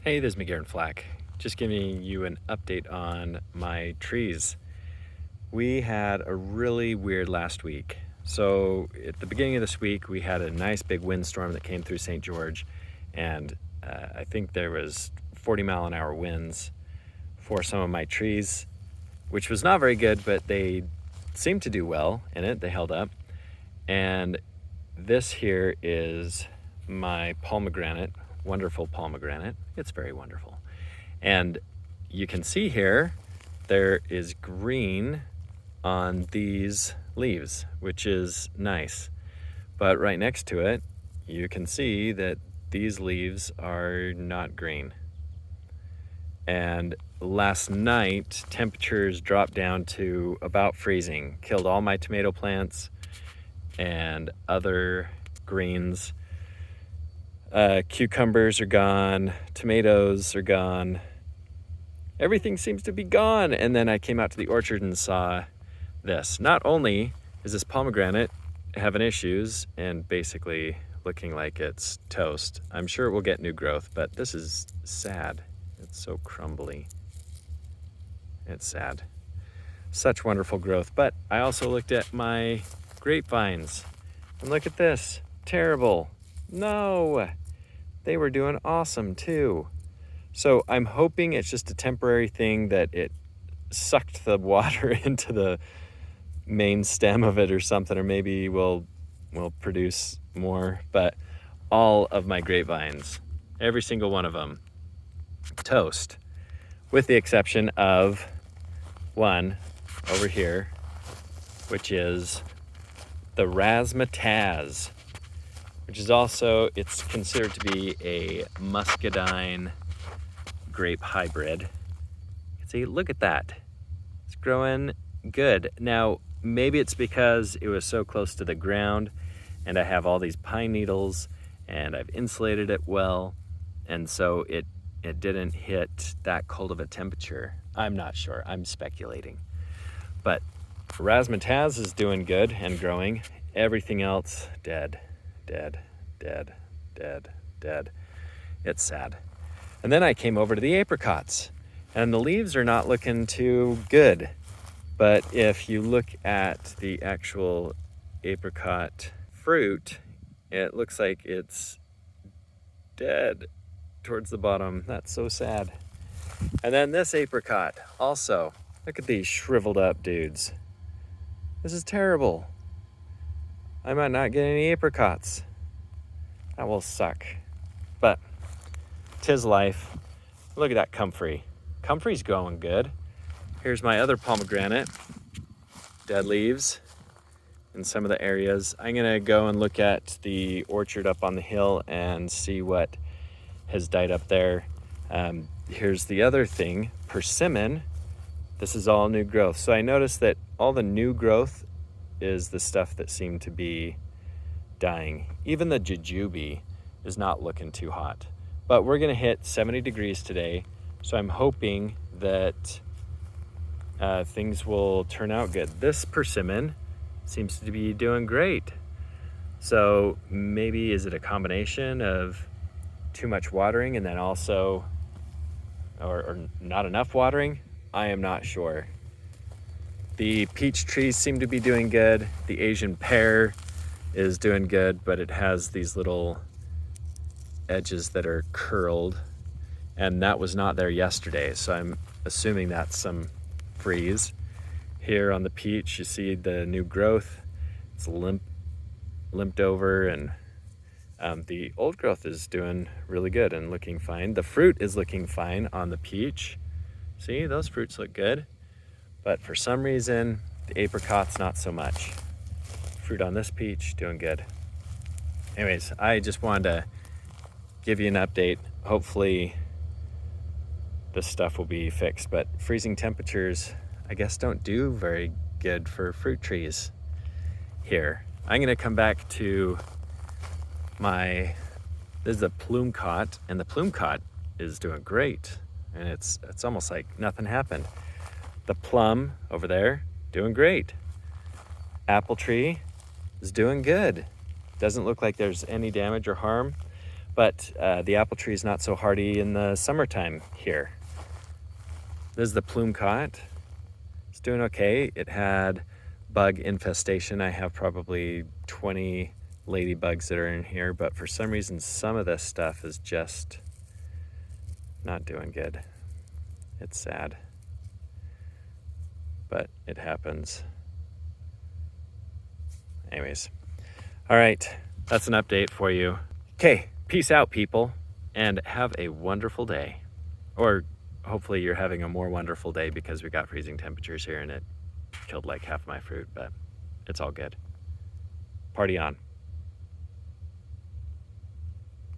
Hey, this is McGarren Flack. Just giving you an update on my trees. We had a really weird last week. So at the beginning of this week, we had a nice big windstorm that came through St. George, and I think there was 40-mile-an-hour winds for some of my trees, which was not very good, but they seemed to do well in it. They held up. And this here is my pomegranate. Wonderful pomegranate. It's very wonderful. And you can see here, there is green on these leaves, which is nice. But right next to it, you can see that these leaves are not green. And last night, temperatures dropped down to about freezing, killed all my tomato plants and other greens. Cucumbers are gone, tomatoes are gone, everything seems to be gone. And then I came out to the orchard and saw this. Not only is this pomegranate having issues and basically looking like it's toast, I'm sure it will get new growth, but this is sad. It's so crumbly. It's sad. Such wonderful growth. But I also looked at my grapevines and look at this. Terrible. No. They were doing awesome too. So I'm hoping it's just a temporary thing, that it sucked the water into the main stem of it or something, or maybe we'll produce more. But all of my grapevines, every single one of them, toast, with the exception of one over here, which is the razzmatazz, which is also, it's considered to be a muscadine grape hybrid. You can see, look at that. It's growing good. Now, maybe it's because it was so close to the ground and I have all these pine needles and I've insulated it well, and so it didn't hit that cold of a temperature. I'm not sure, I'm speculating. But razzmatazz is doing good and growing. Everything else, dead. Dead. It's sad. And then I came over to the apricots, and the leaves are not looking too good. But if you look at the actual apricot fruit, it looks like it's dead towards the bottom. That's so sad. And then this apricot also, look at these shriveled up dudes. This is terrible. I might not get any apricots. That will suck. But 'tis life. Look at that comfrey. Comfrey's going good. Here's my other pomegranate. Dead leaves in some of the areas. I'm gonna go and look at the orchard up on the hill and see what has died up there. Here's the other thing, persimmon. This is all new growth. So I noticed that all the new growth is the stuff that seemed to be dying. Even the jujube is not looking too hot. But we're gonna hit 70 degrees today, so I'm hoping that things will turn out good. This persimmon seems to be doing great. So maybe, is it a combination of too much watering and then also, or not enough watering? I am not sure. The peach trees seem to be doing good. The Asian pear is doing good, but it has these little edges that are curled, and that was not there yesterday, so I'm assuming that's some freeze. Here on the peach, you see the new growth. It's limped over, and the old growth is doing really good and looking fine. The fruit is looking fine on the peach. See, those fruits look good. But for some reason, the apricot's not so much. Fruit on this peach, doing good. Anyways, I just wanted to give you an update. Hopefully this stuff will be fixed, but freezing temperatures, I guess, don't do very good for fruit trees here. I'm gonna come back to this is a Plumcot, and the Plumcot is doing great. And it's almost like nothing happened. The plum over there, doing great. Apple tree is doing good. Doesn't look like there's any damage or harm. But the apple tree is not so hardy in the summertime here. This is the Plumcot. It's doing okay. It had bug infestation. I have probably 20 ladybugs that are in here, but for some reason, some of this stuff is just not doing good. It's sad, but it happens. Anyways, all right, that's an update for you. Okay, peace out, people, and have a wonderful day. Or hopefully you're having a more wonderful day because we got freezing temperatures here and it killed like half my fruit, but it's all good. Party on.